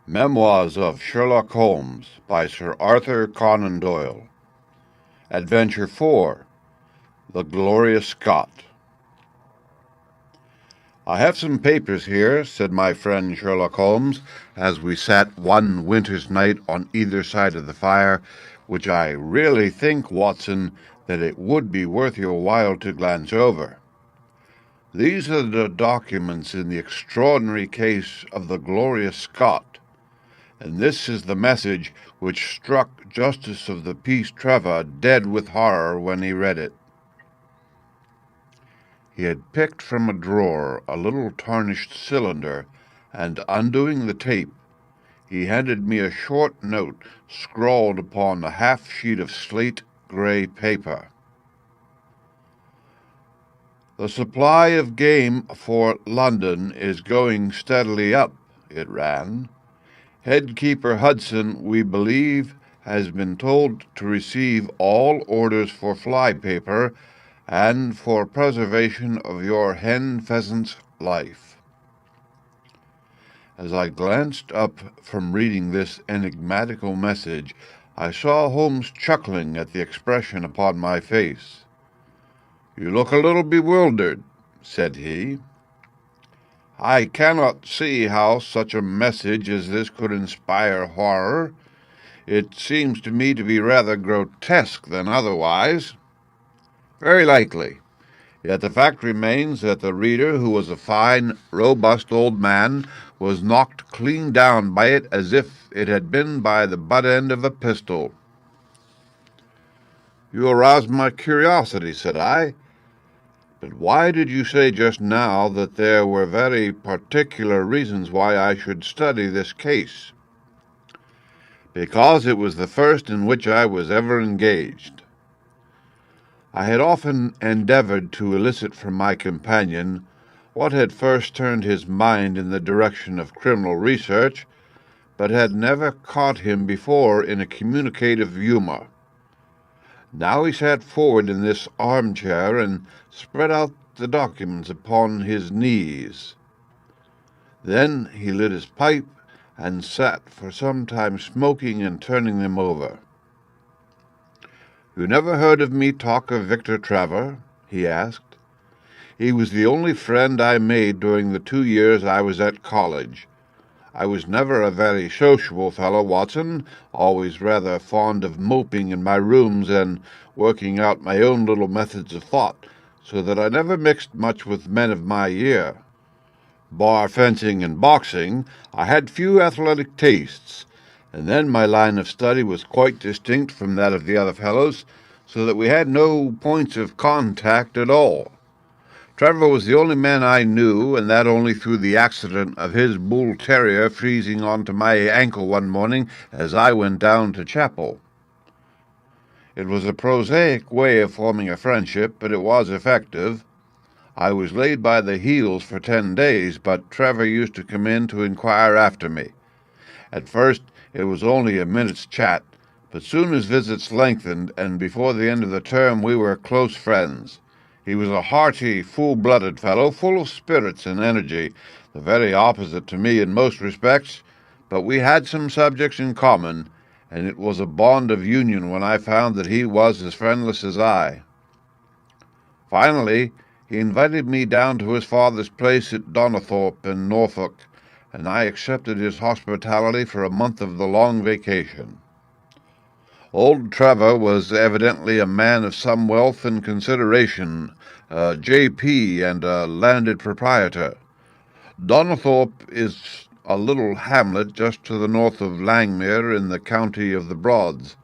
Memoirs of Sherlock Holmes by Sir Arthur Conan Doyle. Adventure 4. The Gloria Scott. "I have some papers here," said my friend Sherlock Holmes, as we sat one winter's night on either side of the fire, "which I really think, Watson, that it would be worth your while to glance over. These are the documents in the extraordinary case of the Gloria Scott, and this is the message which struck Justice of the Peace Trevor dead with horror when he read it." He had picked from a drawer a little tarnished cylinder, and, undoing the tape, he handed me a short note scrawled upon a half-sheet of slate-gray paper. "The supply of game for London is going steadily up," it ran. "Head Keeper Hudson, we believe, has been told to receive all orders for fly paper and for preservation of your hen pheasant's life." As I glanced up from reading this enigmatical message, I saw Holmes chuckling at the expression upon my face. "You look a little bewildered," said he. "I cannot see how such a message as this could inspire horror. It seems to me to be rather grotesque than otherwise." "Very likely. Yet the fact remains that the reader, who was a fine, robust old man, was knocked clean down by it as if it had been by the butt end of a pistol." "You aroused my curiosity," said I. "But why did you say just now that there were very particular reasons why I should study this case?" "Because it was the first in which I was ever engaged." I had often endeavored to elicit from my companion what had first turned his mind in the direction of criminal research, but had never caught him before in a communicative humor. Now he sat forward in this armchair and spread out the documents upon his knees. Then he lit his pipe and sat for some time smoking and turning them over. "You never heard of me talk of Victor Trevor?" he asked. "He was the only friend I made during the 2 years I was at college. I was never a very sociable fellow, Watson, always rather fond of moping in my rooms and working out my own little methods of thought, so that I never mixed much with men of my year. Bar fencing and boxing, I had few athletic tastes, and then my line of study was quite distinct from that of the other fellows, so that we had no points of contact at all. Trevor was the only man I knew, and that only through the accident of his bull-terrier freezing onto my ankle one morning as I went down to chapel. It was a prosaic way of forming a friendship, but it was effective. I was laid by the heels for 10 days, but Trevor used to come in to inquire after me. At first it was only a minute's chat, but soon his visits lengthened, and before the end of the term we were close friends. He was a hearty, full-blooded fellow, full of spirits and energy, the very opposite to me in most respects, but we had some subjects in common, and it was a bond of union when I found that he was as friendless as I. Finally, he invited me down to his father's place at Donnithorpe in Norfolk, and I accepted his hospitality for a month of the long vacation. Old Trevor was evidently a man of some wealth and consideration, a J.P. and a landed proprietor. Donnithorpe is a little hamlet just to the north of Langmere in the county of the Broads.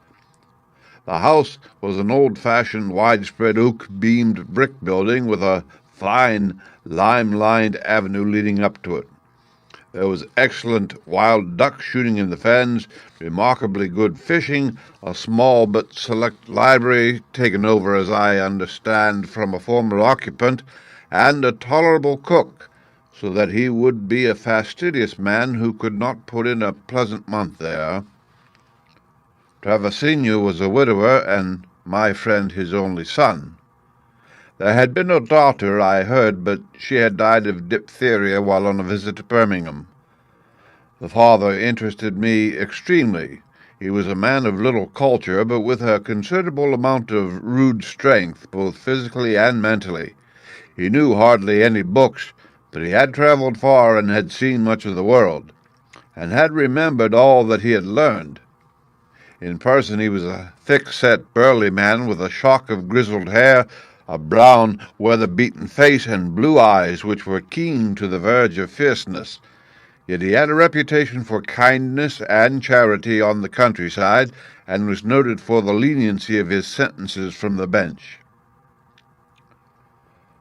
The house was an old-fashioned, widespread oak-beamed brick building with a fine, lime-lined avenue leading up to it. There was excellent wild duck shooting in the fens, remarkably good fishing, a small but select library, taken over, as I understand, from a former occupant, and a tolerable cook, so that he would be a fastidious man who could not put in a pleasant month there. Trevor Senior was a widower, and my friend his only son. There had been a daughter, I heard, but she had died of diphtheria while on a visit to Birmingham. The father interested me extremely. He was a man of little culture, but with a considerable amount of rude strength, both physically and mentally. He knew hardly any books, but he had traveled far and had seen much of the world, and had remembered all that he had learned. In person he was a thick-set, burly man with a shock of grizzled hair, a brown, weather-beaten face, and blue eyes which were keen to the verge of fierceness. Yet he had a reputation for kindness and charity on the countryside, and was noted for the leniency of his sentences from the bench.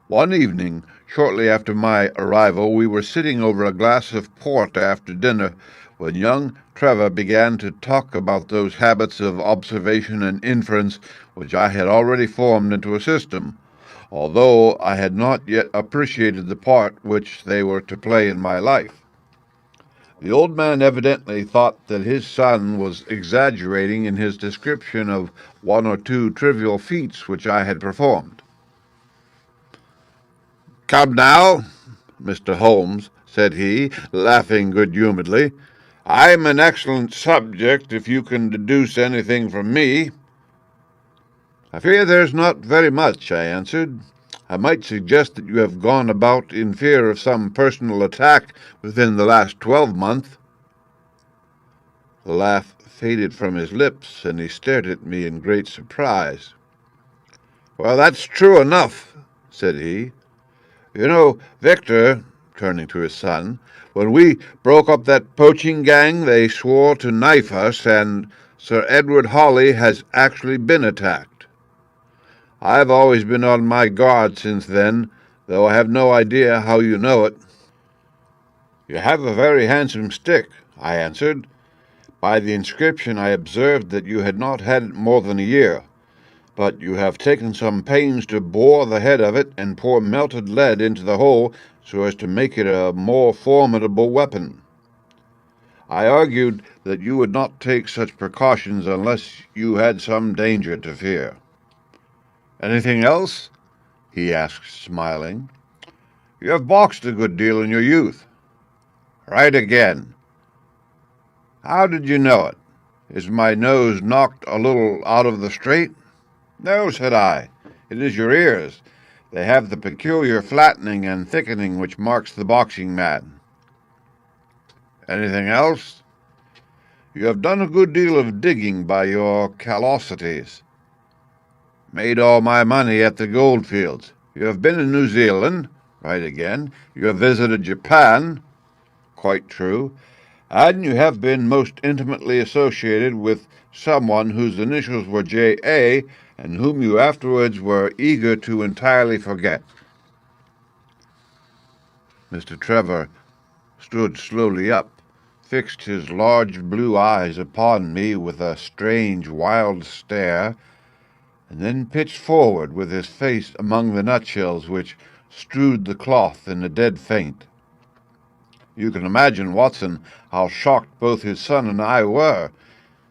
One evening, shortly after my arrival, we were sitting over a glass of port after dinner, when young Trevor began to talk about those habits of observation and inference which I had already formed into a system, although I had not yet appreciated the part which they were to play in my life. The old man evidently thought that his son was exaggerating in his description of one or two trivial feats which I had performed. "Come now, Mr. Holmes," said he, laughing good-humouredly. "I'm an excellent subject if you can deduce anything from me." "I fear there's not very much," I answered. "I might suggest that you have gone about in fear of some personal attack within the last 12-month. The laugh faded from his lips, and he stared at me in great surprise. "Well, that's true enough," said he. "You know, Victor," turning to his son, "when we broke up that poaching gang, they swore to knife us, and Sir Edward Hawley has actually been attacked. I've always been on my guard since then, though I have no idea how you know it." "You have a very handsome stick," I answered. "By the inscription I observed that you had not had it more than a year, but you have taken some pains to bore the head of it and pour melted lead into the hole so as to make it a more formidable weapon. I argued that you would not take such precautions unless you had some danger to fear." "Anything else?" he asked, smiling. "You have boxed a good deal in your youth." "Right again." "How did you know it? Is my nose knocked a little out of the straight?" "No," said I. "It is your ears. They have the peculiar flattening and thickening which marks the boxing man." "Anything else?" "You have done a good deal of digging by your callosities." "Made all my money at the goldfields." "You have been in New Zealand." "Right again." "You have visited Japan." "Quite true." "And you have been most intimately associated with someone whose initials were J.A., and whom you afterwards were eager to entirely forget." Mr. Trevor stood slowly up, fixed his large blue eyes upon me with a strange, wild stare, and then pitched forward with his face among the nutshells which strewed the cloth in a dead faint. You can imagine, Watson, how shocked both his son and I were.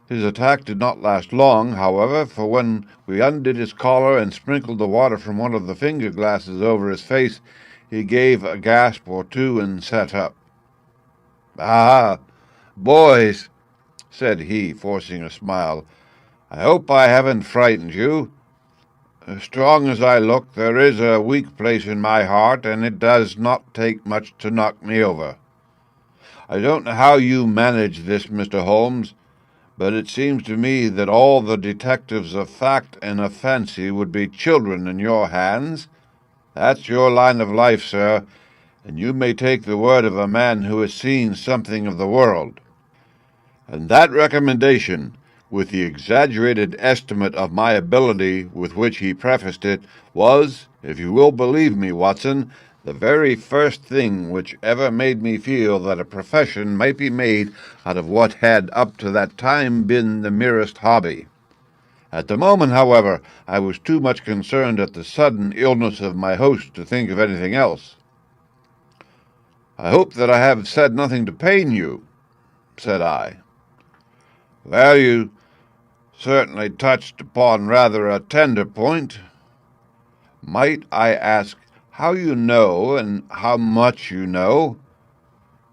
His attack did not last long, however, for when we undid his collar and sprinkled the water from one of the finger-glasses over his face, he gave a gasp or two and sat up. "Ah, boys," said he, forcing a smile, "I hope I haven't frightened you. As strong as I look, there is a weak place in my heart, and it does not take much to knock me over. I don't know how you manage this, Mr. Holmes, but it seems to me that all the detectives of fact and of fancy would be children in your hands. That's your line of life, sir, and you may take the word of a man who has seen something of the world." And that recommendation, with the exaggerated estimate of my ability with which he prefaced it, was, if you will believe me, Watson, the very first thing which ever made me feel that a profession might be made out of what had up to that time been the merest hobby. At the moment, however, I was too much concerned at the sudden illness of my host to think of anything else. "I hope that I have said nothing to pain you," said I. "Well, you certainly touched upon rather a tender point. Might I ask how you know and how much you know?"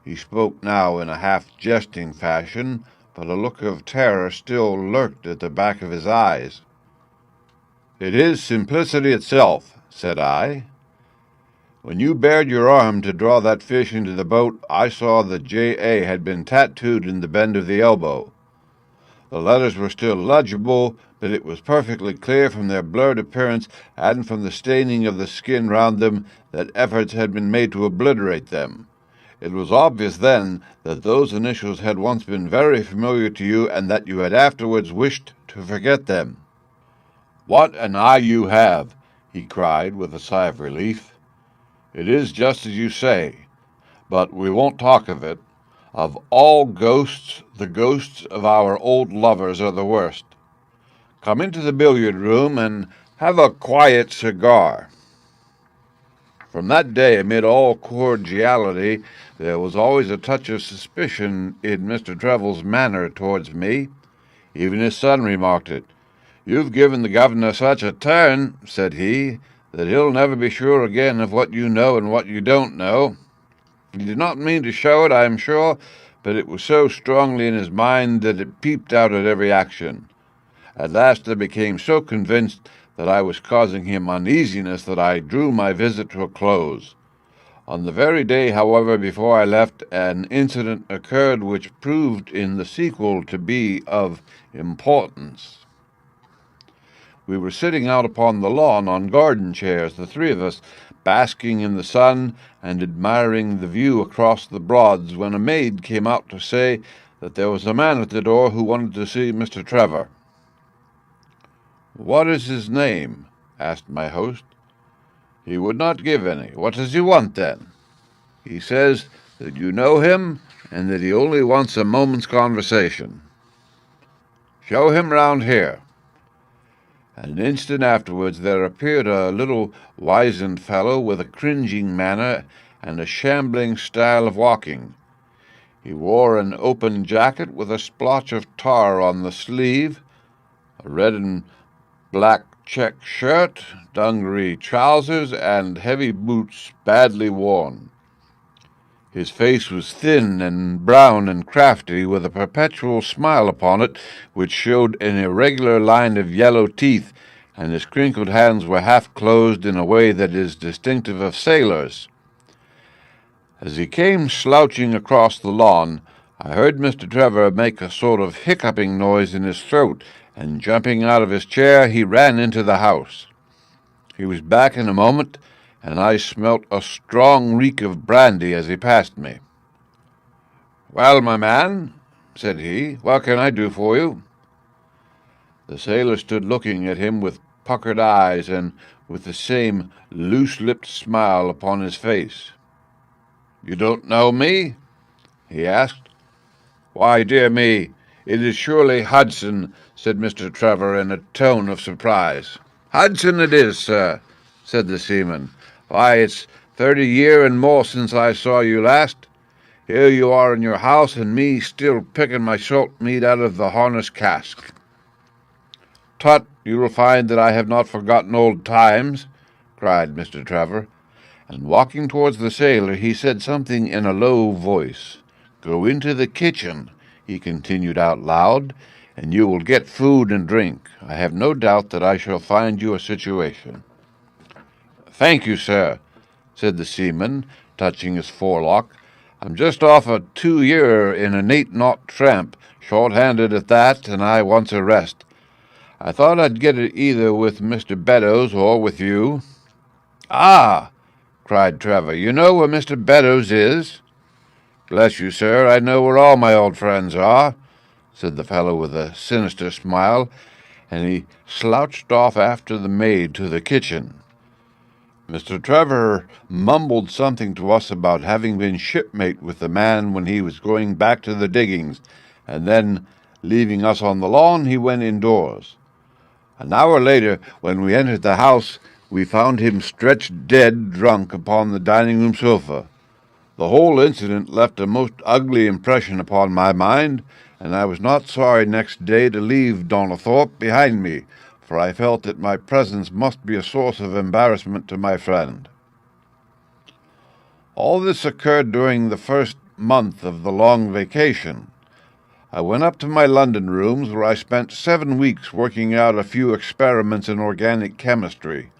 He spoke now in a half-jesting fashion, but a look of terror still lurked at the back of his eyes. "It is simplicity itself," said I. "When you bared your arm to draw that fish into the boat, I saw that J.A. had been tattooed in the bend of the elbow. The letters were still legible, but it was perfectly clear from their blurred appearance and from the staining of the skin round them that efforts had been made to obliterate them. It was obvious then that those initials had once been very familiar to you and that you had afterwards wished to forget them." "What an eye you have!" he cried with a sigh of relief. "It is just as you say, but we won't talk of it. Of all ghosts, the ghosts of our old lovers are the worst. Come into the billiard-room and have a quiet cigar." From that day, amid all cordiality, there was always a touch of suspicion in Mr. Trevel's manner towards me. Even his son remarked it. "You've given the governor such a turn," said he, "that he'll never be sure again of what you know and what you don't know." He did not mean to show it, I am sure, but it was so strongly in his mind that it peeped out at every action. At last I became so convinced that I was causing him uneasiness that I drew my visit to a close. On the very day, however, before I left, an incident occurred which proved in the sequel to be of importance. We were sitting out upon the lawn on garden chairs, the three of us, basking in the sun and admiring the view across the Broads, when a maid came out to say that there was a man at the door who wanted to see Mr. Trevor. "What is his name?" asked my host. "He would not give any. What does he want, then?" "He says that you know him and that he only wants a moment's conversation." "Show him round here." An instant afterwards there appeared a little wizened fellow with a cringing manner and a shambling style of walking. He wore an open jacket with a splotch of tar on the sleeve, a red and black check shirt, dungaree trousers, and heavy boots badly worn. His face was thin and brown and crafty, with a perpetual smile upon it, which showed an irregular line of yellow teeth, and his crinkled hands were half-closed in a way that is distinctive of sailors. As he came slouching across the lawn, I heard Mr. Trevor make a sort of hiccuping noise in his throat, and jumping out of his chair, he ran into the house. He was back in a moment, and I smelt a strong reek of brandy as he passed me. "Well, my man," said he, "what can I do for you?" The sailor stood looking at him with puckered eyes and with the same loose-lipped smile upon his face. "You don't know me?" he asked. "Why, dear me, it is surely Hudson," said Mr. Trevor in a tone of surprise. "Hudson it is, sir," said the seaman. "Why, it's 30 year and more since I saw you last. Here you are in your house, and me still picking my salt meat out of the harness cask." "Tut, you will find that I have not forgotten old times," cried Mr. Trevor, and walking towards the sailor, he said something in a low voice. "Go into the kitchen," he continued out loud, "and you will get food and drink. I have no doubt that I shall find you a situation." "Thank you, sir," said the seaman, touching his forelock. "I'm just off a 2-year in an 8-knot tramp, short-handed at that, and I wants a rest. I thought I'd get it either with Mr. Beddoes or with you." "Ah!" cried Trevor. "You know where Mr. Beddoes is?" "Bless you, sir, I know where all my old friends are," said the fellow with a sinister smile, and he slouched off after the maid to the kitchen. Mr. Trevor mumbled something to us about having been shipmate with the man when he was going back to the diggings, and then, leaving us on the lawn, he went indoors. An hour later, when we entered the house, we found him stretched dead drunk upon the dining-room sofa. The whole incident left a most ugly impression upon my mind, and I was not sorry next day to leave Donnithorpe behind me, for I felt that my presence must be a source of embarrassment to my friend. All this occurred during the first month of the long vacation. I went up to my London rooms, where I spent 7 weeks working out a few experiments in organic chemistry.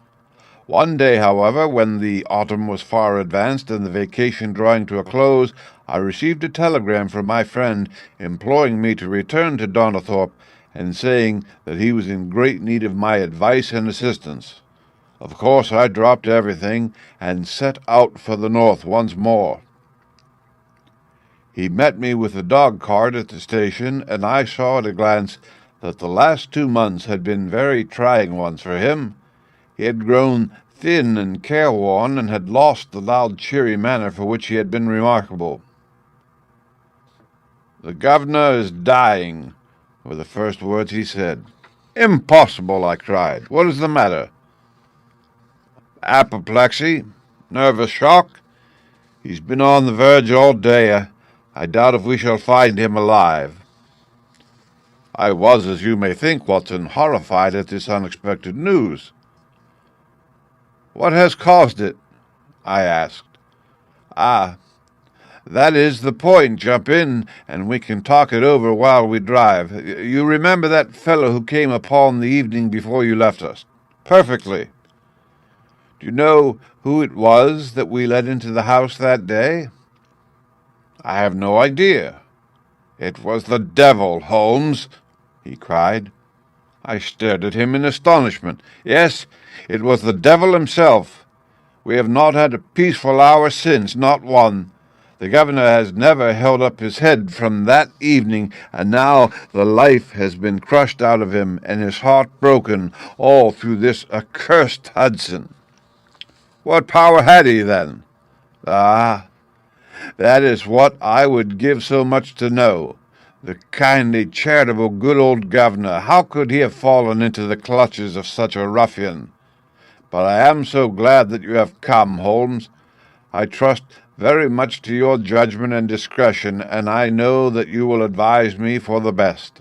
One day, however, when the autumn was far advanced and the vacation drawing to a close, I received a telegram from my friend imploring me to return to Donnithorpe and saying that he was in great need of my advice and assistance. Of course, I dropped everything and set out for the north once more. He met me with a dog-cart at the station, and I saw at a glance that the last 2 months had been very trying ones for him. He had grown thin and careworn, and had lost the loud, cheery manner for which he had been remarkable. "The governor is dying," were the first words he said. "Impossible!" I cried. "What is the matter?" "Apoplexy, nervous shock. He's been on the verge all day. I doubt if we shall find him alive." I was, as you may think, Watson, horrified at this unexpected news. "What has caused it?" I asked. "Ah, that is the point. Jump in, and we can talk it over while we drive. You remember that fellow who came upon the evening before you left us?" "Perfectly." "Do you know who it was that we let into the house that day?" "I have no idea." "It was the devil, Holmes," he cried. I stared at him in astonishment. "Yes, it was the devil himself. We have not had a peaceful hour since, not one. The governor has never held up his head from that evening, and now the life has been crushed out of him and his heart broken, all through this accursed Hudson." "What power had he, then?" "Ah, that is what I would give so much to know. The kindly, charitable, good old governor, how could he have fallen into the clutches of such a ruffian? But I am so glad that you have come, Holmes. I trust very much to your judgment and discretion, and I know that you will advise me for the best."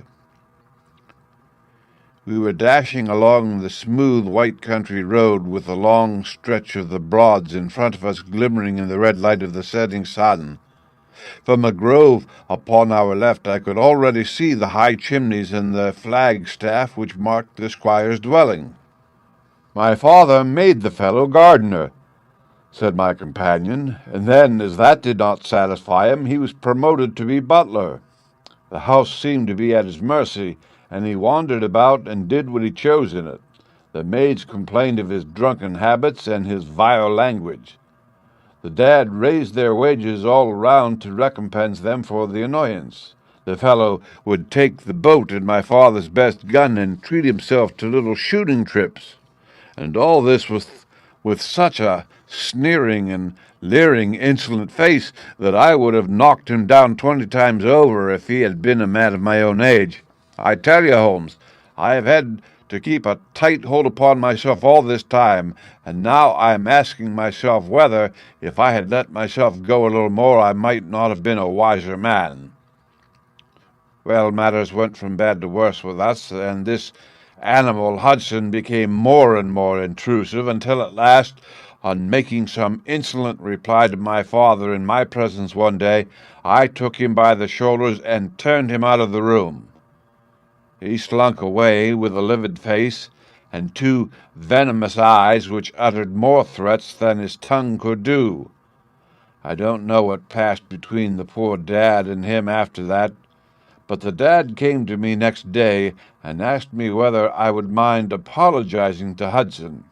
We were dashing along the smooth white country road, with the long stretch of the Broads in front of us glimmering in the red light of the setting sun. From a grove upon our left I could already see the high chimneys and the flagstaff which marked the squire's dwelling. "My father made the fellow gardener," said my companion, "and then, as that did not satisfy him, he was promoted to be butler. The house seemed to be at his mercy, and he wandered about and did what he chose in it. The maids complained of his drunken habits and his vile language. The dad raised their wages all round to recompense them for the annoyance. The fellow would take the boat and my father's best gun and treat himself to little shooting trips. And all this with such a sneering and leering, insolent face that I would have knocked him down 20 times over if he had been a man of my own age. I tell you, Holmes, I have had to keep a tight hold upon myself all this time, and now I am asking myself whether, if I had let myself go a little more, I might not have been a wiser man." Well, matters went from bad to worse with us, and this animal Hudson became more and more intrusive, until at last, on making some insolent reply to my father in my presence one day, I took him by the shoulders and turned him out of the room. He slunk away with a livid face and 2 venomous eyes which uttered more threats than his tongue could do. I don't know what passed between the poor dad and him after that, but the dad came to me next day and asked me whether I would mind apologizing to Hudson.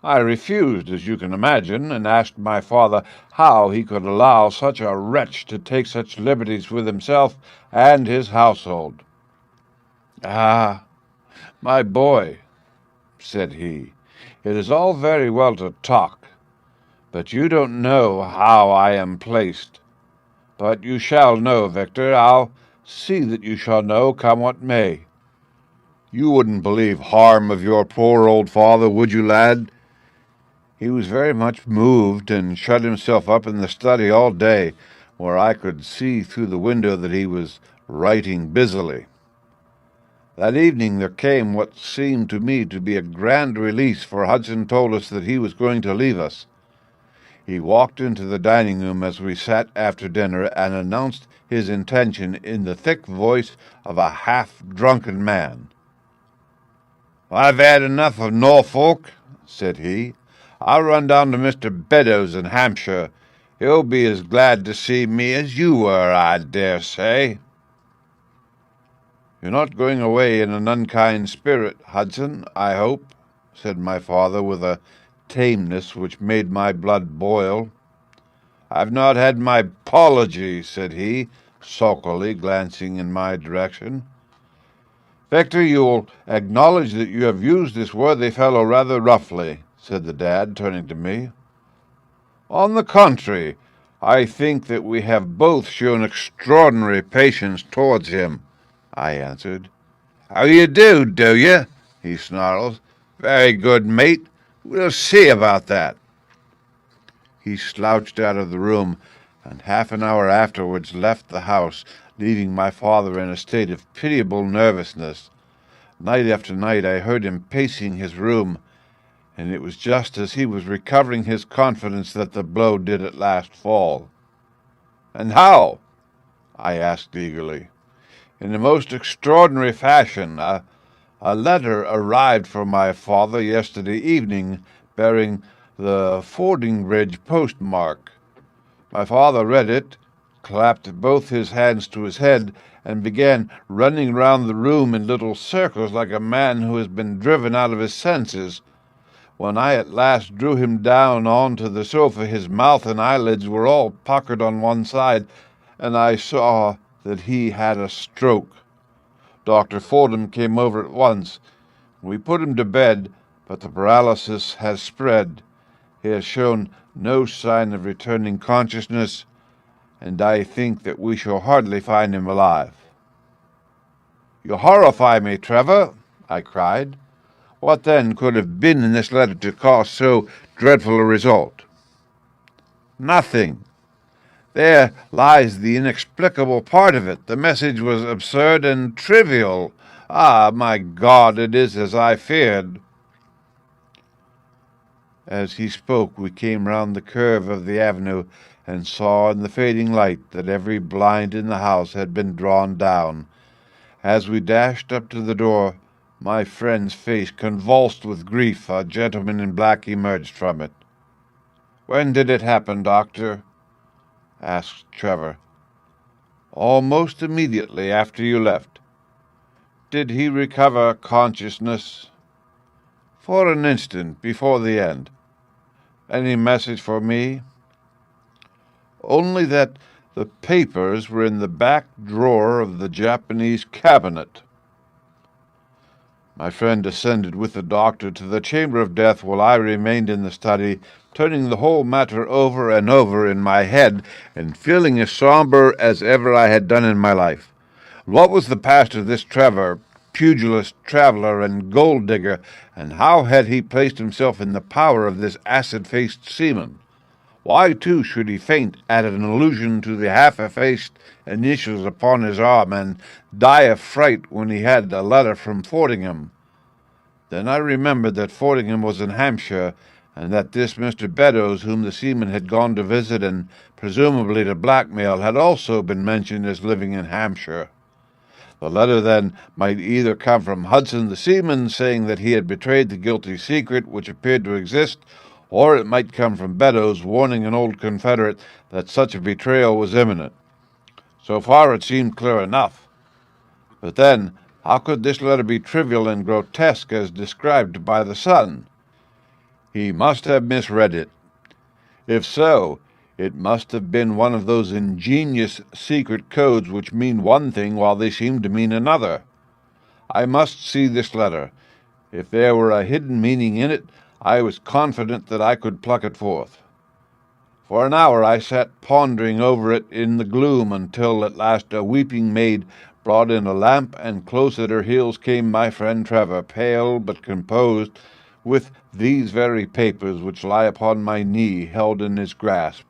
I refused, as you can imagine, and asked my father how he could allow such a wretch to take such liberties with himself and his household. "Ah, my boy," said he, "it is all very well to talk, but you don't know how I am placed. But you shall know, Victor. I'll see that you shall know, come what may. You wouldn't believe harm of your poor old father, would you, lad?" He was very much moved, and shut himself up in the study all day, where I could see through the window that he was writing busily. That evening there came what seemed to me to be a grand release, for Hudson told us that he was going to leave us. He walked into the dining room as we sat after dinner and announced his intention in the thick voice of a half-drunken man. "I've had enough of Norfolk," said he. "I'll run down to Mr. Beddoes in Hampshire. He'll be as glad to see me as you were, I dare say." "You're not going away in an unkind spirit, Hudson, I hope," said my father with a tameness which made my blood boil. "I've not had my apology," said he, sulkily, glancing in my direction. "Victor, you'll acknowledge that you have used this worthy fellow rather roughly," said the dad, turning to me. "On the contrary, I think that we have both shown extraordinary patience towards him," I answered. "Oh, you do you?" he snarls. "Very good, mate. We'll see about that." He slouched out of the room, and half an hour afterwards left the house, leaving my father in a state of pitiable nervousness. Night after night I heard him pacing his room, and it was just as he was recovering his confidence that the blow did at last fall. "And how?" I asked eagerly. "In the most extraordinary fashion. A letter arrived from my father yesterday evening, bearing the Fordingbridge postmark. My father read it, clapped both his hands to his head, and began running round the room in little circles like a man who has been driven out of his senses. When I at last drew him down on to the sofa, his mouth and eyelids were all puckered on one side, and I saw that he had a stroke. Dr. Fordham came over at once. We put him to bed, but the paralysis has spread. He has shown no sign of returning consciousness, and I think that we shall hardly find him alive." "You horrify me, Trevor," I cried. "What, then, could have been in this letter to cause so dreadful a result?" "Nothing. There lies the inexplicable part of it. The message was absurd and trivial. Ah, my God, it is as I feared." As he spoke, we came round the curve of the avenue and saw in the fading light that every blind in the house had been drawn down. As we dashed up to the door, my friend's face convulsed with grief, a gentleman in black emerged from it. "When did it happen, doctor?" asked Trevor. "Almost immediately after you left." "Did he recover consciousness?" "For an instant, before the end." "Any message for me?" "Only that the papers were in the back drawer of the Japanese cabinet." My friend descended with the doctor to the chamber of death, while I remained in the study, turning the whole matter over and over in my head, and feeling as sombre as ever I had done in my life. What was the past of this Trevor, pugilist, traveller, and gold-digger, and how had he placed himself in the power of this acid-faced seaman? Why, too, should he faint at an allusion to the half-effaced initials upon his arm, and die of fright when he had a letter from Fordingham? Then I remembered that Fordingham was in Hampshire, and that this Mr. Beddoes, whom the seaman had gone to visit and presumably to blackmail, had also been mentioned as living in Hampshire. The letter, then, might either come from Hudson the seaman, saying that he had betrayed the guilty secret which appeared to exist, or it might come from Beddoes, warning an old confederate that such a betrayal was imminent. So far it seemed clear enough. But then, how could this letter be trivial and grotesque as described by the son? He must have misread it. If so, it must have been one of those ingenious secret codes which mean one thing while they seem to mean another. I must see this letter. If there were a hidden meaning in it, I was confident that I could pluck it forth. For an hour I sat pondering over it in the gloom, until at last a weeping maid brought in a lamp, and close at her heels came my friend Trevor, pale but composed, with these very papers which lie upon my knee, held in his grasp.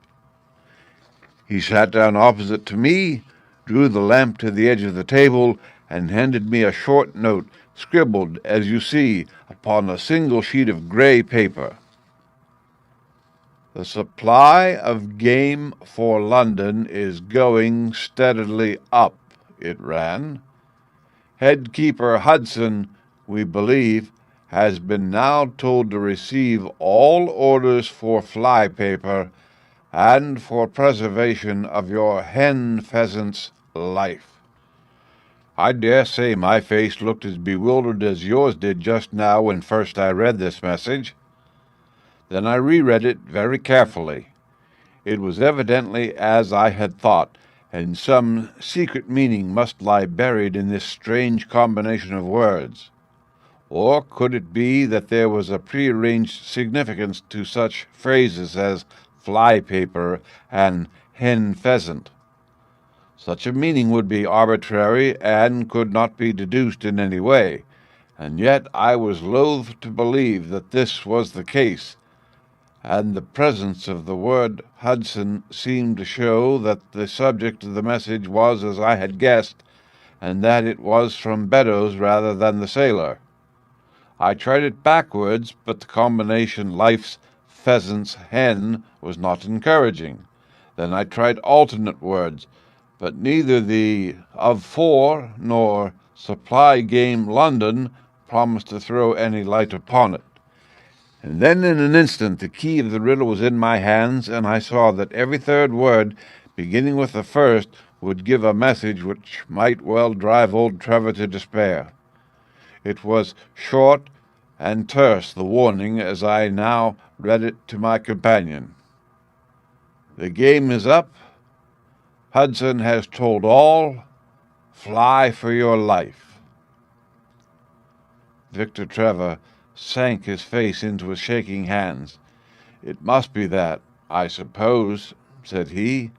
He sat down opposite to me, drew the lamp to the edge of the table, and handed me a short note, scribbled, as you see, upon a single sheet of grey paper. The supply of game for London is going steadily up, it ran. Headkeeper Hudson, we believe, has been now told to receive all orders for fly paper and for preservation of your hen pheasant's life. I dare say my face looked as bewildered as yours did just now when first I read this message. Then I reread it very carefully. It was evidently as I had thought, and some secret meaning must lie buried in this strange combination of words. Or could it be that there was a prearranged significance to such phrases as fly paper and hen pheasant? Such a meaning would be arbitrary and could not be deduced in any way, and yet I was loath to believe that this was the case, and the presence of the word Hudson seemed to show that the subject of the message was as I had guessed, and that it was from Beddoes rather than the sailor. I tried it backwards, but the combination life's pheasant's hen was not encouraging. Then I tried alternate words, but neither the of for nor supply game London promised to throw any light upon it. And then in an instant the key of the riddle was in my hands, and I saw that every third word, beginning with the first, would give a message which might well drive old Trevor to despair. It was short and terse, the warning, as I now read it to my companion. The game is up. Hudson has told all. Fly for your life. Victor Trevor sank his face into his shaking hands. It must be that, I suppose, said he.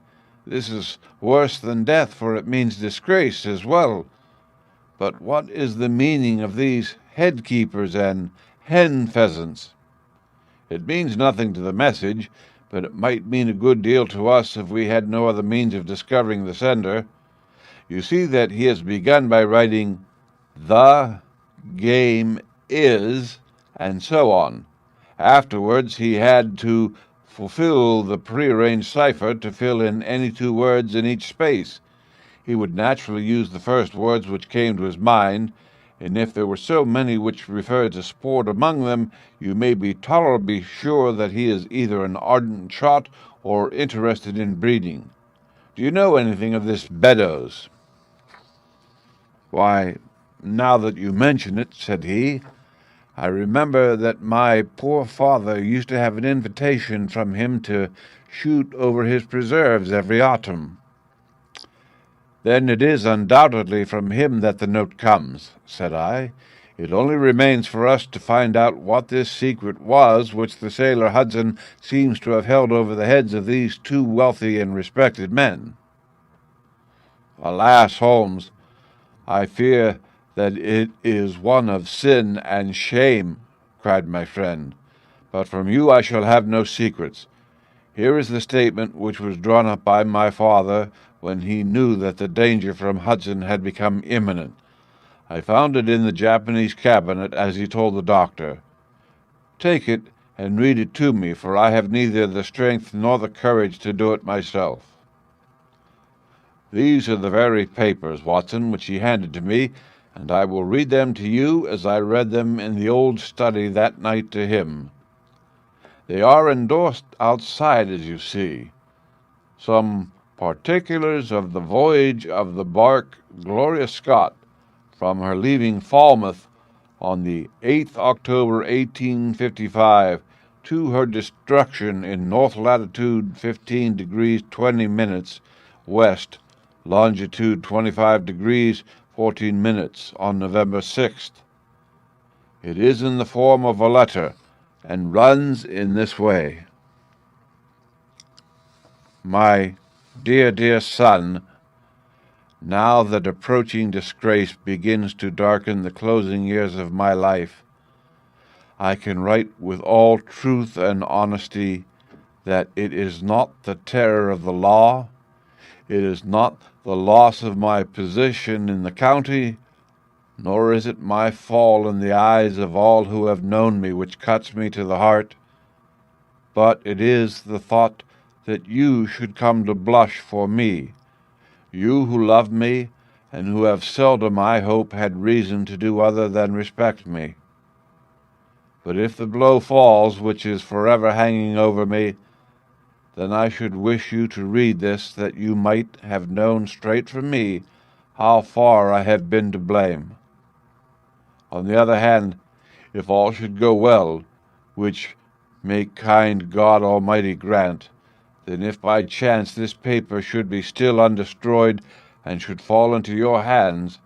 This is worse than death, for it means disgrace as well. But what is the meaning of these headkeepers and hen pheasants? It means nothing to the message, but it might mean a good deal to us if we had no other means of discovering the sender. You see that he has begun by writing, "The game is," and so on. Afterwards he had to fulfill the prearranged cipher to fill in any two words in each space. He would naturally use the first words which came to his mind, and if there were so many which referred to sport among them, you may be tolerably sure that he is either an ardent shot or interested in breeding. Do you know anything of this Beddoes? Why, now that you mention it, said he, I remember that my poor father used to have an invitation from him to shoot over his preserves every autumn. Then it is undoubtedly from him that the note comes, said I. It only remains for us to find out what this secret was which the sailor Hudson seems to have held over the heads of these two wealthy and respected men. Alas, Holmes, I fear that it is one of sin and shame, cried my friend. But from you I shall have no secrets. Here is the statement which was drawn up by my father when he knew that the danger from Hudson had become imminent. I found it in the Japanese cabinet, as he told the doctor. Take it and read it to me, for I have neither the strength nor the courage to do it myself. These are the very papers, Watson, which he handed to me, and I will read them to you as I read them in the old study that night to him. They are endorsed outside, as you see. Some particulars of the voyage of the bark Gloria from her leaving Falmouth on the 8th October 1855 to her destruction in north latitude 15 degrees 20 minutes west, longitude 25 degrees 14 minutes on November 6th. It is in the form of a letter and runs in this way. My dear son, now that approaching disgrace begins to darken the closing years of my life, I can write with all truth and honesty that it is not the terror of the law, it is not the loss of my position in the county, nor is it my fall in the eyes of all who have known me which cuts me to the heart, but it is the thought that you should come to blush for me, you who love me, and who have seldom, I hope, had reason to do other than respect me. But if the blow falls which is forever hanging over me, then I should wish you to read this, that you might have known straight from me how far I have been to blame. On the other hand, if all should go well, which may kind God Almighty grant, then if by chance this paper should be still undestroyed and should fall into your hands,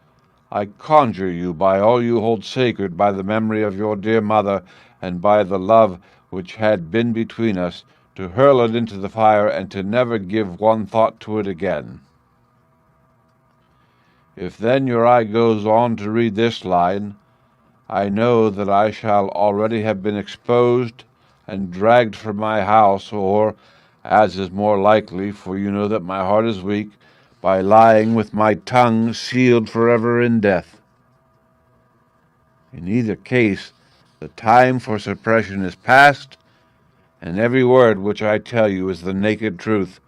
I conjure you by all you hold sacred, by the memory of your dear mother, and by the love which had been between us, to hurl it into the fire, and to never give one thought to it again. If then your eye goes on to read this line, I know that I shall already have been exposed and dragged from my house, or, as is more likely, for you know that my heart is weak, by lying with my tongue sealed forever in death. In either case, the time for suppression is past, and every word which I tell you is the naked truth,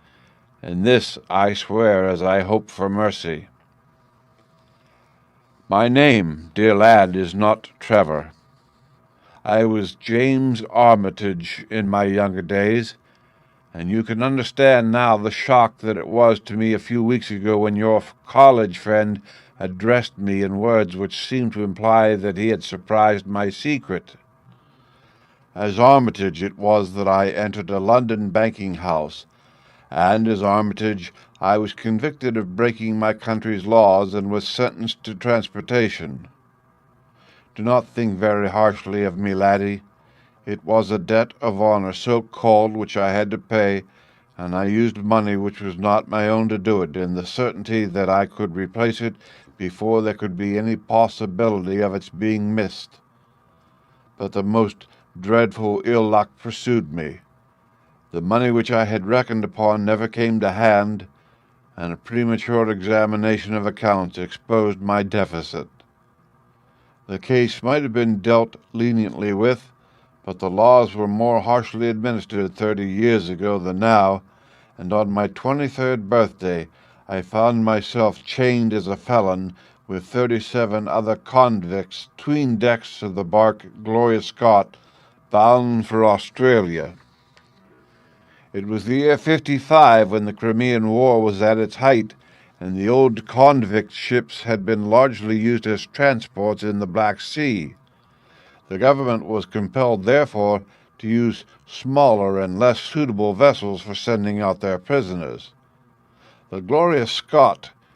and this I swear as I hope for mercy. My name, dear lad, is not Trevor. I was James Armitage in my younger days, and you can understand now the shock that it was to me a few weeks ago when your college friend addressed me in words which seemed to imply that he had surprised my secret. As Armitage it was that I entered a London banking house, and as Armitage I was convicted of breaking my country's laws and was sentenced to transportation. Do not think very harshly of me, laddie. It was a debt of honor, so called, which I had to pay, and I used money which was not my own to do it, in the certainty that I could replace it before there could be any possibility of its being missed. But the most dreadful ill luck pursued me. The money which I had reckoned upon never came to hand, and a premature examination of accounts exposed my deficit. The case might have been dealt leniently with, but the laws were more harshly administered 30 years ago than now, and on my 23rd birthday I found myself chained as a felon with 37 other convicts 'tween decks of the bark Gloria, bound for Australia. It was the year 55 when the Crimean War was at its height, and the old convict ships had been largely used as transports in the Black Sea. The government was compelled, therefore, to use smaller and less suitable vessels for sending out their prisoners. The Gloria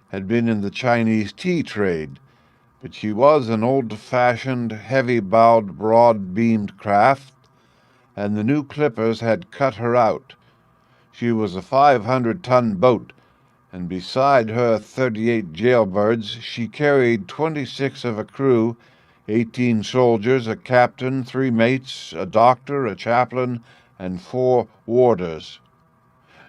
had been in the Chinese tea trade, but she was an old-fashioned, heavy-bowed, broad-beamed craft, and the new clippers had cut her out. She was a 500-ton boat, and beside her 38 jailbirds she carried 26 of a crew, 18 soldiers, a captain, 3 mates, a doctor, a chaplain, and 4 warders.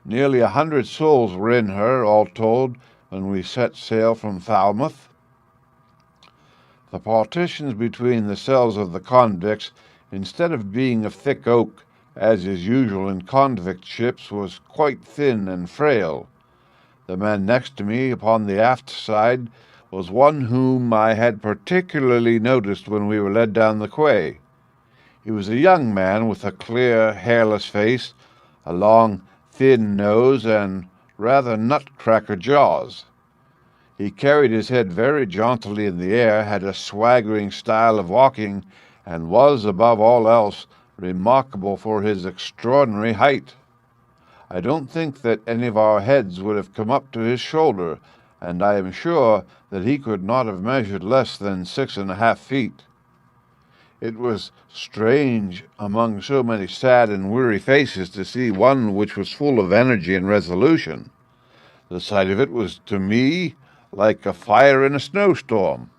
Nearly 100 souls were in her, all told, when we set sail from Falmouth. The partitions between the cells of the convicts, instead of being of thick oak, as is usual in convict ships, was quite thin and frail. The man next to me upon the aft side was one whom I had particularly noticed when we were led down the quay. He was a young man with a clear, hairless face, a long, thin nose, and rather nutcracker jaws. He carried his head very jauntily in the air, had a swaggering style of walking, and was, above all else, remarkable for his extraordinary height. I don't think that any of our heads would have come up to his shoulder, and I am sure that he could not have measured less than 6½ feet. It was strange, among so many sad and weary faces, to see one which was full of energy and resolution. The sight of it was to me like a fire in a snowstorm.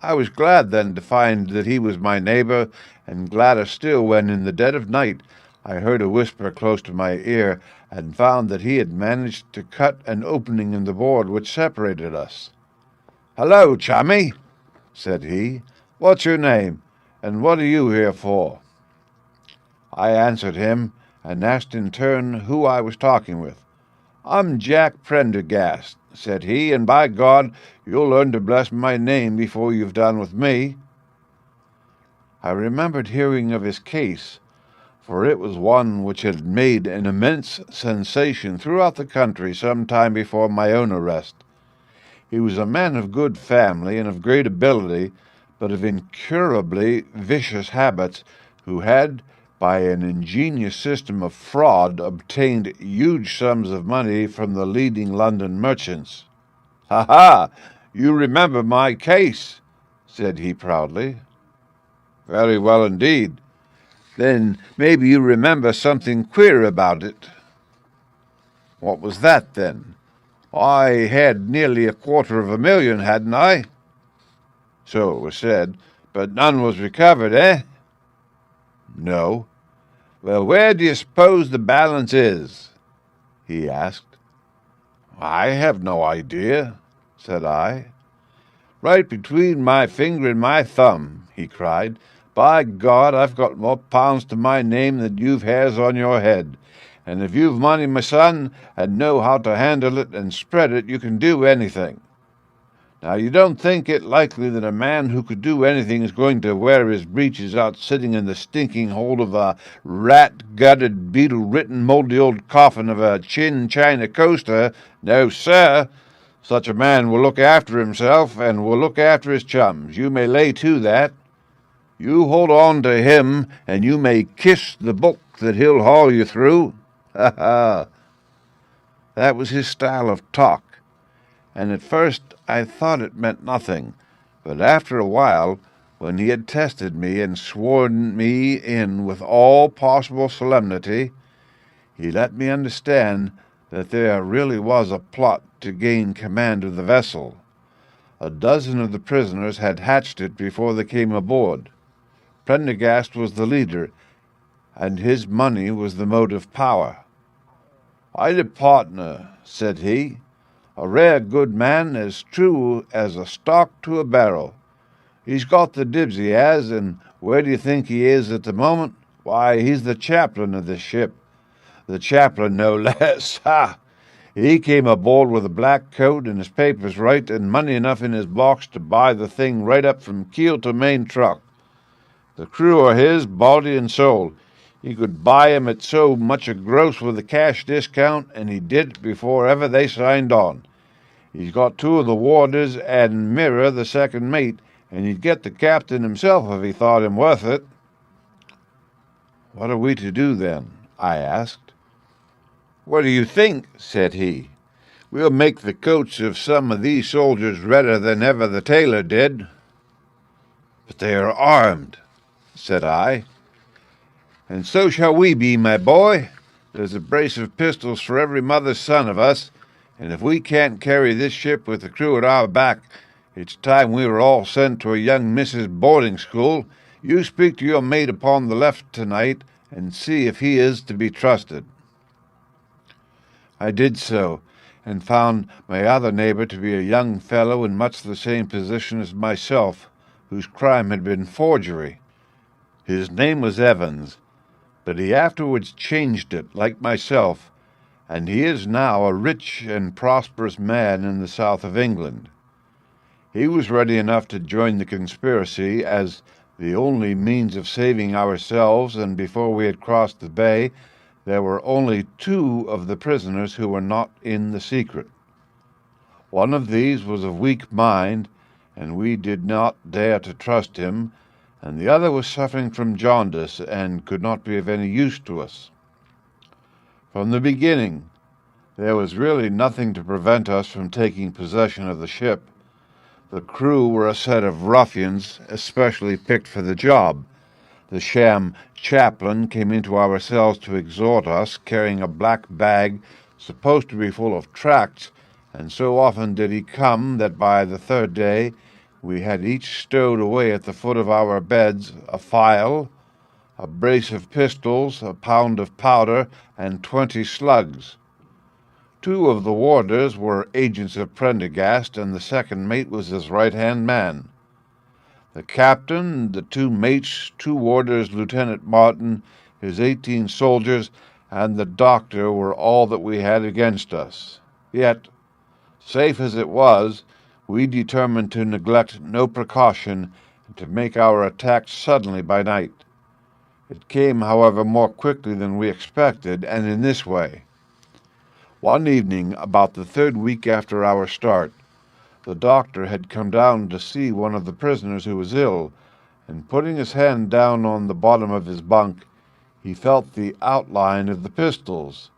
I was glad then to find that he was my neighbor, and gladder still when, in the dead of night, I heard a whisper close to my ear, and found that he had managed to cut an opening in the board which separated us. "Hello, chummy," said he. "What's your name, and what are you here for?" I answered him, and asked in turn who I was talking with. "I'm Jack Prendergast," said he, "and by God, you'll learn to bless my name before you've done with me." I remembered hearing of his case, for it was one which had made an immense sensation throughout the country some time before my own arrest. He was a man of good family and of great ability, but of incurably vicious habits, who had, by an ingenious system of fraud, obtained huge sums of money from the leading London merchants. "Ha ha! You remember my case," said he proudly. "Very well indeed." "Then maybe you remember something queer about it." "What was that, then?" "I had nearly $250,000, hadn't I?" "So it was said, but none was recovered, eh?" "No." "Well, where do you suppose the balance is?" he asked. "I have no idea," said I. "Right between my finger and my thumb," he cried. "By God, I've got more pounds to my name than you've hairs on your head. And if you've money, my son, and know how to handle it and spread it, you can do anything. Now, you don't think it likely that a man who could do anything is going to wear his breeches out sitting in the stinking hold of a rat-gutted, beetle-ridden, mouldy old coffin of a China coaster? No, sir. Such a man will look after himself and will look after his chums. You may lay to that. You hold on to him, and you may kiss the book that he'll haul you through." Ha ha! That was his style of talk, and at first I thought it meant nothing, but after a while, when he had tested me and sworn me in with all possible solemnity, he let me understand that there really was a plot to gain command of the vessel. A dozen of the prisoners had hatched it before they came aboard. Prendergast was the leader, and his money was the motive power. "I the partner," said he, "a rare good man, as true as a stock to a barrel. He's got the dibs, he has, and where do you think he is at the moment? Why, he's the chaplain of this ship. The chaplain, no less. Ha! He came aboard with a black coat and his papers right and money enough in his box to buy the thing right up from keel to main truck. The crew are his, body and soul. He could buy 'em at so much a gross with a cash discount, and he did it before ever they signed on. He's got two of the warders and Mirror, the second mate, and he'd get the captain himself if he thought him worth it." "What are we to do, then?" I asked. "What do you think?" said he. "We'll make the coats of some of these soldiers redder than ever the tailor did." "But they are armed," said I. "And so shall we be, my boy. There's a brace of pistols for every mother's son of us, and if we can't carry this ship with the crew at our back, it's time we were all sent to a young Mrs. boarding school. You speak to your mate upon the left tonight, and see if he is to be trusted." I did so, and found my other neighbor to be a young fellow in much the same position as myself, whose crime had been forgery. His name was Evans, but he afterwards changed it, like myself, and he is now a rich and prosperous man in the south of England. He was ready enough to join the conspiracy as the only means of saving ourselves, and before we had crossed the bay, there were only two of the prisoners who were not in the secret. One of these was of weak mind, and we did not dare to trust him, and the other was suffering from jaundice and could not be of any use to us. From the beginning, there was really nothing to prevent us from taking possession of the ship. The crew were a set of ruffians, especially picked for the job. The sham chaplain came into our cells to exhort us, carrying a black bag supposed to be full of tracts, and so often did he come that by the third day we had each stowed away at the foot of our beds a file, a brace of pistols, a pound of powder, and 20 slugs. Two of the warders were agents of Prendergast, and the second mate was his right-hand man. The captain, the two mates, two warders, Lieutenant Martin, his 18 soldiers, and the doctor were all that we had against us. Yet, safe as it was, we determined to neglect no precaution and to make our attack suddenly by night. It came, however, more quickly than we expected, and in this way. One evening, about the third week after our start, the doctor had come down to see one of the prisoners who was ill, and putting his hand down on the bottom of his bunk, he felt the outline of the pistols.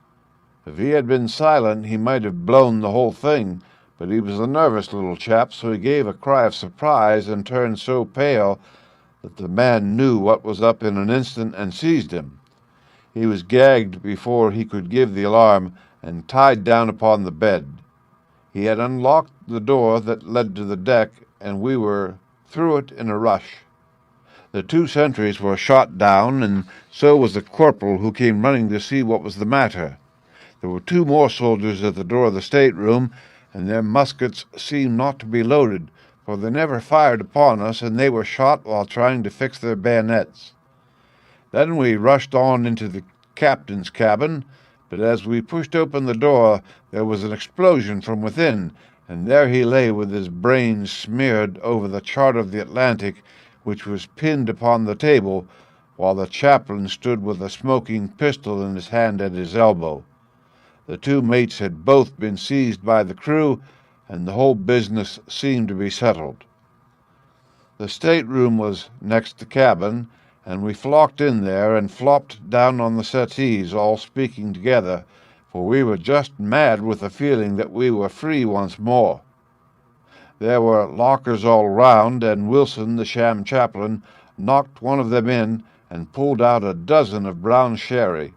If he had been silent, he might have blown the whole thing, but he was a nervous little chap, so he gave a cry of surprise and turned so pale that the man knew what was up in an instant and seized him. He was gagged before he could give the alarm and tied down upon the bed. He had unlocked the door that led to the deck, and we were through it in a rush. The 2 sentries were shot down, and so was the corporal, who came running to see what was the matter. There were 2 more soldiers at the door of the stateroom, and their muskets seemed not to be loaded, for they never fired upon us, and they were shot while trying to fix their bayonets. Then we rushed on into the captain's cabin, but as we pushed open the door, there was an explosion from within, and there he lay with his brains smeared over the chart of the Atlantic, which was pinned upon the table, while the chaplain stood with a smoking pistol in his hand at his elbow. The 2 mates had both been seized by the crew, and the whole business seemed to be settled. The stateroom was next the cabin, and we flocked in there and flopped down on the settees, all speaking together, for we were just mad with the feeling that we were free once more. There were lockers all round, and Wilson, the sham chaplain, knocked one of them in and pulled out a dozen of brown sherry.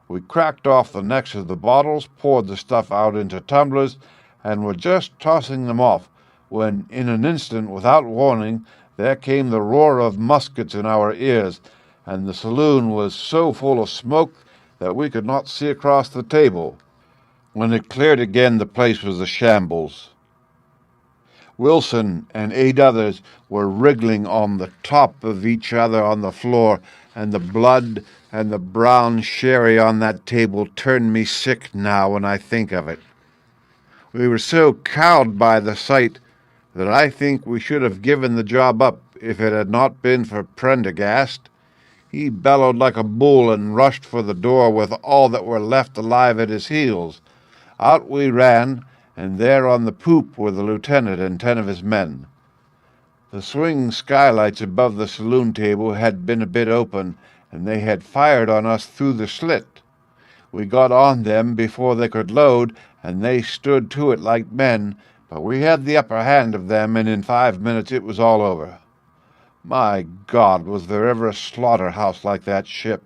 We cracked off the necks of the bottles, poured the stuff out into tumblers, and were just tossing them off, when in an instant, without warning, there came the roar of muskets in our ears, and the saloon was so full of smoke that we could not see across the table. When it cleared again, the place was a shambles. Wilson and 8 others were wriggling on the top of each other on the floor, and the blood and the brown sherry on that table turned me sick now when I think of it. We were so cowed by the sight that I think we should have given the job up if it had not been for Prendergast. He bellowed like a bull and rushed for the door with all that were left alive at his heels. Out we ran, and there on the poop were the lieutenant and 10 of his men. The swing skylights above the saloon table had been a bit open, and they had fired on us through the slit. We got on them before they could load, and they stood to it like men, but we had the upper hand of them, and in 5 minutes it was all over. My God, was there ever a slaughterhouse like that ship?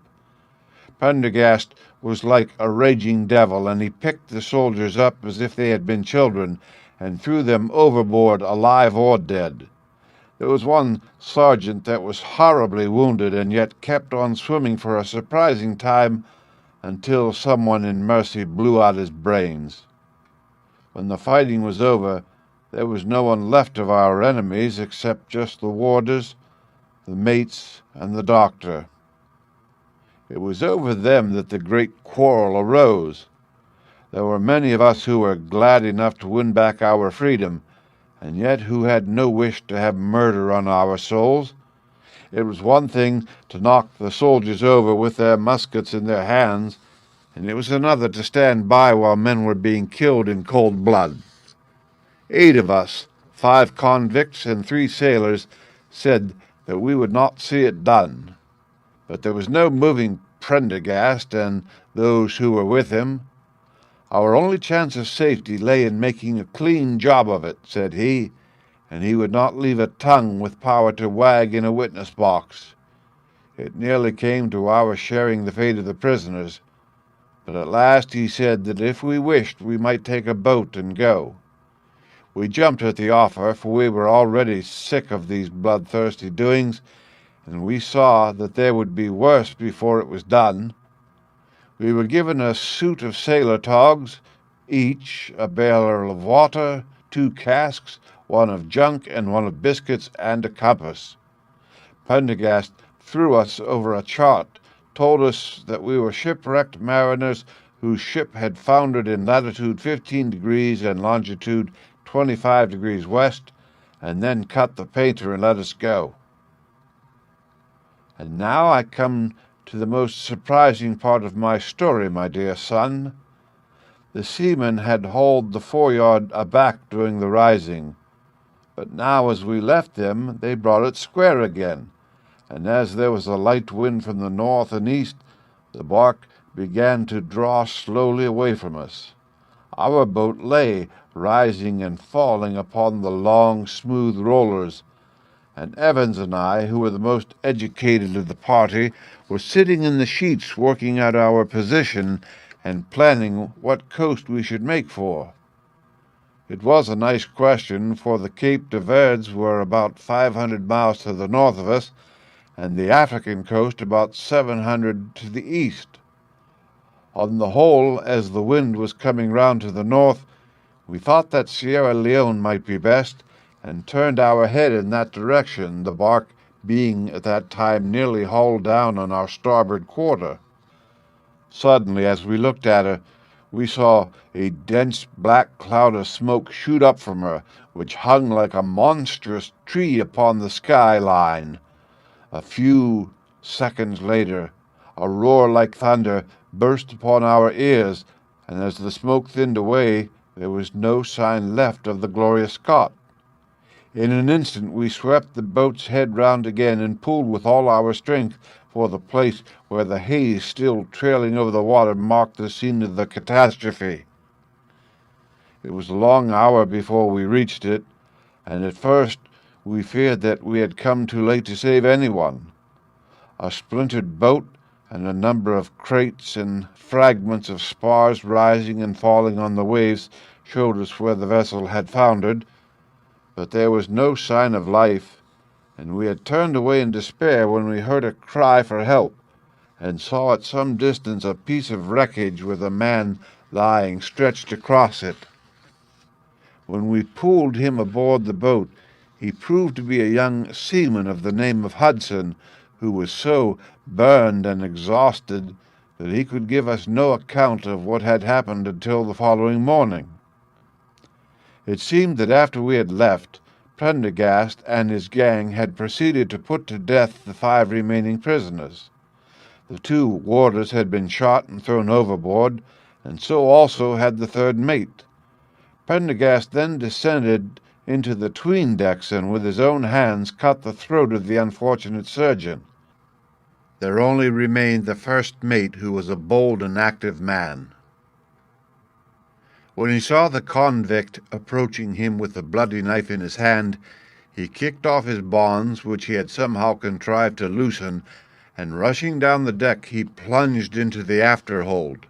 Prendergast was like a raging devil, and he picked the soldiers up as if they had been children, and threw them overboard, alive or dead. There was one sergeant that was horribly wounded, and yet kept on swimming for a surprising time until someone in mercy blew out his brains. When the fighting was over, there was no one left of our enemies except just the warders, the mates, and the doctor. It was over them that the great quarrel arose. There were many of us who were glad enough to win back our freedom, and yet who had no wish to have murder on our souls. It was one thing to knock the soldiers over with their muskets in their hands, and it was another to stand by while men were being killed in cold blood. 8 of us, 5 convicts and 3 sailors, said that we would not see it done. But there was no moving Prendergast and those who were with him. Our only chance of safety lay in making a clean job of it, said he, and he would not leave a tongue with power to wag in a witness box. It nearly came to our sharing the fate of the prisoners, but at last he said that if we wished we might take a boat and go. We jumped at the offer, for we were already sick of these bloodthirsty doings, and we saw that there would be worse before it was done. We were given a suit of sailor togs, each a barrel of water, 2 casks, 1 of junk and 1 of biscuits, and a compass. Prendergast threw us over a chart, told us that we were shipwrecked mariners whose ship had foundered in latitude 15 degrees and longitude 25 degrees west, and then cut the painter and let us go. And now I come to the most surprising part of my story, my dear son. The seamen had hauled the foreyard aback during the rising, but now as we left them they brought it square again, and as there was a light wind from the north and east, the bark began to draw slowly away from us. Our boat lay, rising and falling upon the long, smooth rollers, and Evans and I, who were the most educated of the party, were sitting in the sheets working out our position and planning what coast we should make for. It was a nice question, for the Cape de Verdes were about 500 miles to the north of us, and the African coast about 700 to the east. On the whole, as the wind was coming round to the north, we thought that Sierra Leone might be best, and turned our head in that direction, the bark being at that time nearly hull down on our starboard quarter. Suddenly, as we looked at her, we saw a dense black cloud of smoke shoot up from her, which hung like a monstrous tree upon the sky line. A few seconds later, a roar like thunder burst upon our ears, and as the smoke thinned away, there was no sign left of the Gloria Scott. In an instant we swept the boat's head round again and pulled with all our strength for the place where the haze still trailing over the water marked the scene of the catastrophe. It was a long hour before we reached it, and at first we feared that we had come too late to save anyone. A splintered boat and a number of crates and fragments of spars rising and falling on the waves showed us where the vessel had foundered, but there was no sign of life, and we had turned away in despair when we heard a cry for help, and saw at some distance a piece of wreckage with a man lying stretched across it. When we pulled him aboard the boat, he proved to be a young seaman of the name of Hudson, who was so burned and exhausted that he could give us no account of what had happened until the following morning. It seemed that after we had left, Prendergast and his gang had proceeded to put to death the 5 remaining prisoners. The 2 warders had been shot and thrown overboard, and so also had the 3rd mate. Prendergast then descended into the 'tween decks and with his own hands cut the throat of the unfortunate surgeon. There only remained the 1st mate, who was a bold and active man. When he saw the convict approaching him with a bloody knife in his hand, he kicked off his bonds, which he had somehow contrived to loosen, and rushing down the deck, he plunged into the after-hold.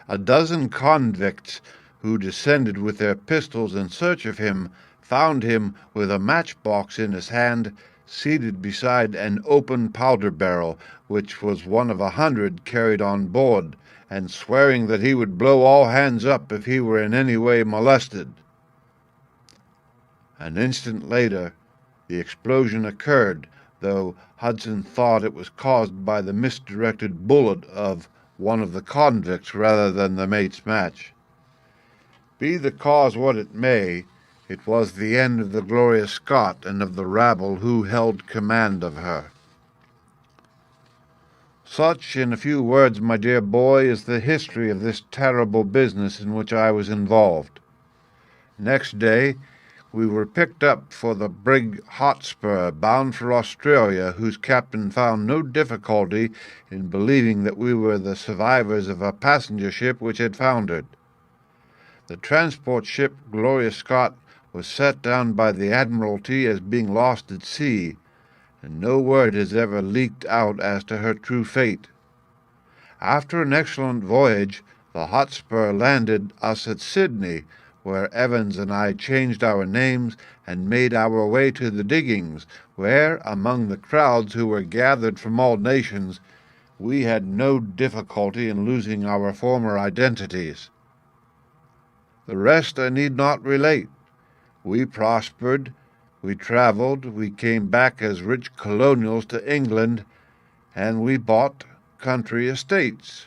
A dozen convicts, who descended with their pistols in search of him, found him with a matchbox in his hand, seated beside an open powder barrel, which was one of 100 carried on board, and swearing that he would blow all hands up if he were in any way molested. An instant later, the explosion occurred, though Hudson thought it was caused by the misdirected bullet of one of the convicts rather than the mate's match. Be the cause what it may, it was the end of the Gloria Scott and of the rabble who held command of her. Such, in a few words, my dear boy, is the history of this terrible business in which I was involved. Next day, we were picked up for the brig Hotspur, bound for Australia, whose captain found no difficulty in believing that we were the survivors of a passenger ship which had foundered. The transport ship Gloria Scott was set down by the Admiralty as being lost at sea, and no word has ever leaked out as to her true fate. After an excellent voyage, the Hotspur landed us at Sydney, where Evans and I changed our names and made our way to the diggings, where, among the crowds who were gathered from all nations, we had no difficulty in losing our former identities. The rest I need not relate. We prospered, we travelled, we came back as rich colonials to England, and we bought country estates.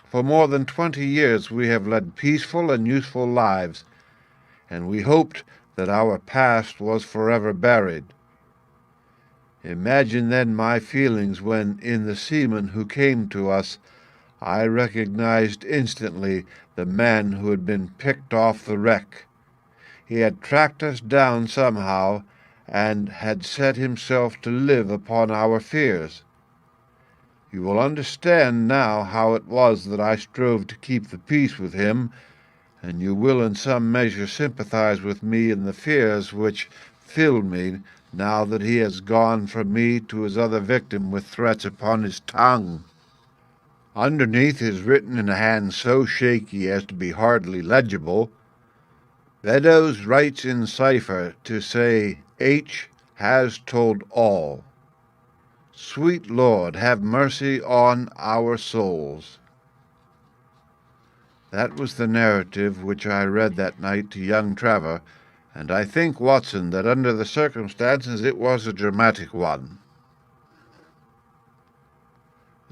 For more than 20 years we have led peaceful and useful lives, and we hoped that our past was forever buried. Imagine then my feelings when, in the seaman who came to us, I recognized instantly the man who had been picked off the wreck. He had tracked us down somehow, and had set himself to live upon our fears. You will understand now how it was that I strove to keep the peace with him, and you will in some measure sympathize with me in the fears which filled me now that he has gone from me to his other victim with threats upon his tongue. Underneath is written in a hand so shaky as to be hardly legible. Beddoes writes in cipher to say H has told all. Sweet Lord, have mercy on our souls. That was the narrative which I read that night to young Trevor, and I think, Watson, that under the circumstances it was a dramatic one.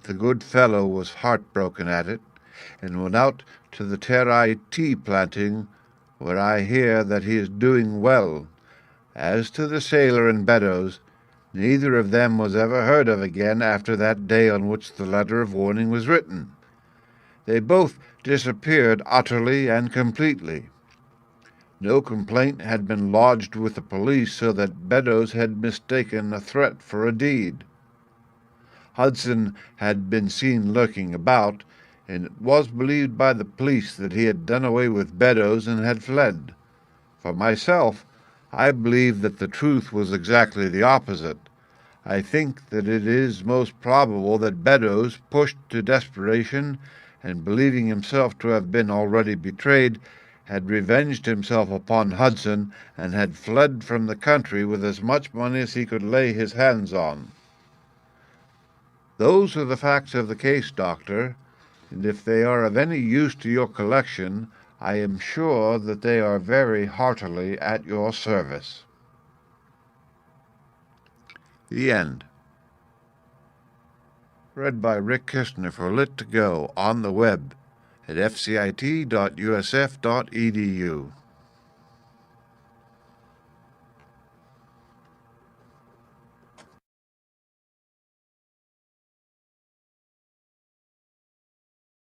The good fellow was heartbroken at it, and went out to the Terai tea planting, where I hear that he is doing well. As to the sailor and Beddoes, neither of them was ever heard of again after that day on which the letter of warning was written. They both disappeared utterly and completely. No complaint had been lodged with the police, so that Beddoes had mistaken a threat for a deed. Hudson had been seen lurking about, and it was believed by the police that he had done away with Beddoes and had fled. For myself, I believe that the truth was exactly the opposite. I think that it is most probable that Beddoes, pushed to desperation, and believing himself to have been already betrayed, had revenged himself upon Hudson, and had fled from the country with as much money as he could lay his hands on. Those are the facts of the case, Doctor, and if they are of any use to your collection, I am sure that they are very heartily at your service. The End. Read by Rick Kistner for Lit2Go on the web at fcit.usf.edu.